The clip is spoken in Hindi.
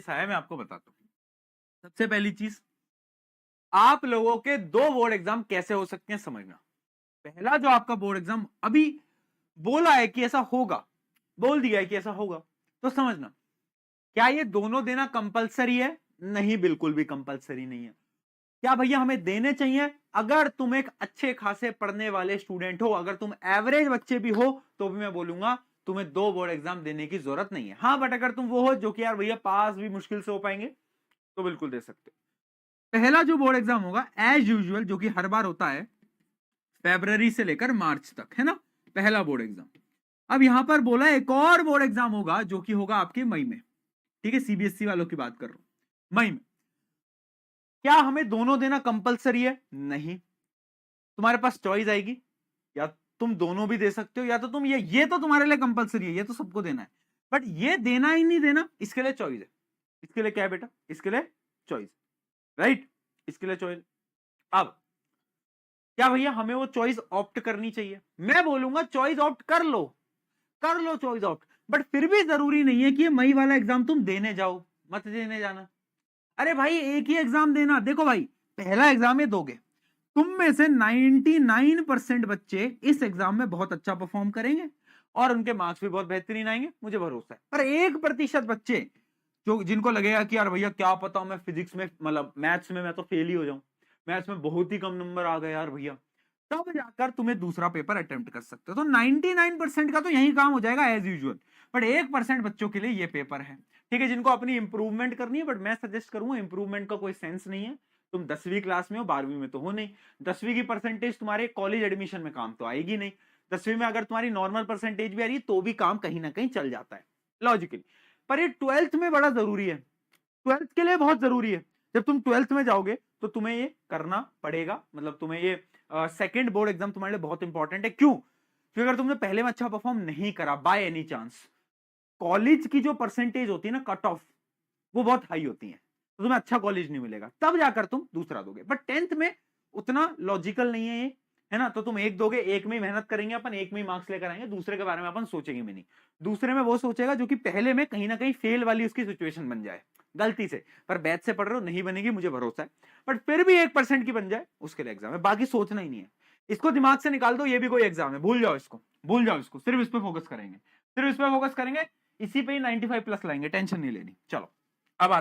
है, मैं आपको बताता हूँ। सबसे पहली चीज, आप लोगों के 2 बोर्ड एग्जाम कैसे हो सकते हैं समझना। पहला जो आपका बोर्ड एग्जाम अभी बोला है कि ऐसा होगा, बोल दिया है कि ऐसा होगा, तो समझना क्या ये दोनों देना कंपलसरी है? नहीं, बिल्कुल भी कंपलसरी नहीं है। क्या भैया हमें देने चाहिए? अगर तुम एक अच्छे खासे पढ़ने वाले स्टूडेंट हो, अगर तुम एवरेज बच्चे भी हो, तो भी मैं बोलूंगा तुम्हें 2 बोर्ड एग्जाम देने की जरूरत नहीं है। हाँ, बट अगर तुम वो हो जो कि यार भैया पास भी मुश्किल से हो पाएंगे, तो बिल्कुल दे सकते हो। पहला जो बोर्ड एग्जाम होगा एज यूजुअल, जो कि हर बार होता है फरवरी से लेकर मार्च तक, है ना, पहला बोर्ड एग्जाम। अब यहां पर बोला एक और बोर्ड एग्जाम होगा जो कि होगा आपके मई में। ठीक है, सीबीएसई वालों की बात कर रहा हूं, मई में। क्या हमें दोनों देना कंपलसरी है? नहीं, तुम्हारे पास चॉइस आएगी, या तुम दोनों भी दे सकते हो, या तो तुम ये तो तुम्हारे लिए कंपलसरी है, ये तो सबको देना है, बट ये देना ही नहीं देना, इसके लिए चॉइस है। इसके लिए क्या है बेटा? इसके लिए चॉइस, राइट, इसके लिए चॉइस। अब क्या भैया हमें वो चॉइस ऑप्ट करनी चाहिए? मैं बोलूंगा चॉइस ऑप्ट कर लो चॉइस ऑप्ट, बट फिर भी जरूरी नहीं है कि ये मई वाला एग्जाम तुम देने जाओ, मत देने जाना। अरे भाई एक ही एग्जाम देना। देखो भाई, पहला एग्जाम ये दोगे, तुम में से 99% बच्चे इस एग्जाम में बहुत अच्छा परफॉर्म करेंगे और उनके मार्क्स भी बहुत बेहतरीन आएंगे, मुझे भरोसा है। पर 1% बच्चे जो जिनको लगेगा कि यार भैया क्या पता मैं फिजिक्स में, मतलब मैथ्स में मैं तो फेल ही हो जाऊं, मैथ्स में बहुत ही कम नंबर आ गए यार भैया, तब जाकर तुम्हें दूसरा पेपर अटेम्प्ट कर सकते हो। तो 99% का तो यही काम हो जाएगा एज यूजुअल, बट 1% बच्चों के लिए ये पेपर है। ठीक है, जिनको अपनी इंप्रूवमेंट करनी है, बट मैं सजेस्ट करूंगा इंप्रूवमेंट का कोई सेंस नहीं है। तुम 10वीं क्लास में हो, 12वीं में तो हो नहीं। 10वीं की परसेंटेज तुम्हारे कॉलेज एडमिशन में काम तो आएगी नहीं। 10वीं में अगर तुम्हारी नॉर्मल परसेंटेज भी आ रही है तो भी काम कहीं ना कहीं चल जाता है लॉजिकली। पर ये 12th में बड़ा जरूरी है, 12th के लिए बहुत जरूरी है। जब तुम 12th में जाओगे तो तुम्हें ये करना पड़ेगा, मतलब तुम्हें ये सेकंड बोर्ड एग्जाम तुम्हारे लिए बहुत इंपॉर्टेंट है। क्यों? क्योंकि अगर तुमने पहले में अच्छा परफॉर्म नहीं करा बाय एनी चांस, कॉलेज की जो परसेंटेज होती है ना, कट ऑफ, वो बहुत हाई होती है, तो तुम्हें अच्छा कॉलेज नहीं मिलेगा, तब जाकर तुम दूसरा दोगे। बट 10th में उतना लॉजिकल नहीं है ये, है ना, तो तुम एक दोगे, एक में ही मेहनत करेंगे अपन, एक में ही मार्क्स लेकर आएंगे, दूसरे के बारे में अपन सोचेंगे भी नहीं। दूसरे में वो सोचेगा जो कि पहले में कहीं ना कहीं फेल वाली उसकी सिचुएशन बन जाए गलती से, पर बैच से पढ़ रहे हो, नहीं बनेगी मुझे भरोसा है, बट फिर भी 1% की बन जाए उसके लिए एग्जाम है, बाकी सोचना ही नहीं है। इसको दिमाग से निकाल दो, ये भी कोई एग्जाम है, भूल जाओ इसको, भूल जाओ इसको, सिर्फ इस पे फोकस करेंगे, सिर्फ इस पे फोकस करेंगे, इसी पे ही 95 प्लस लाएंगे, टेंशन नहीं लेनी। चलो अब आते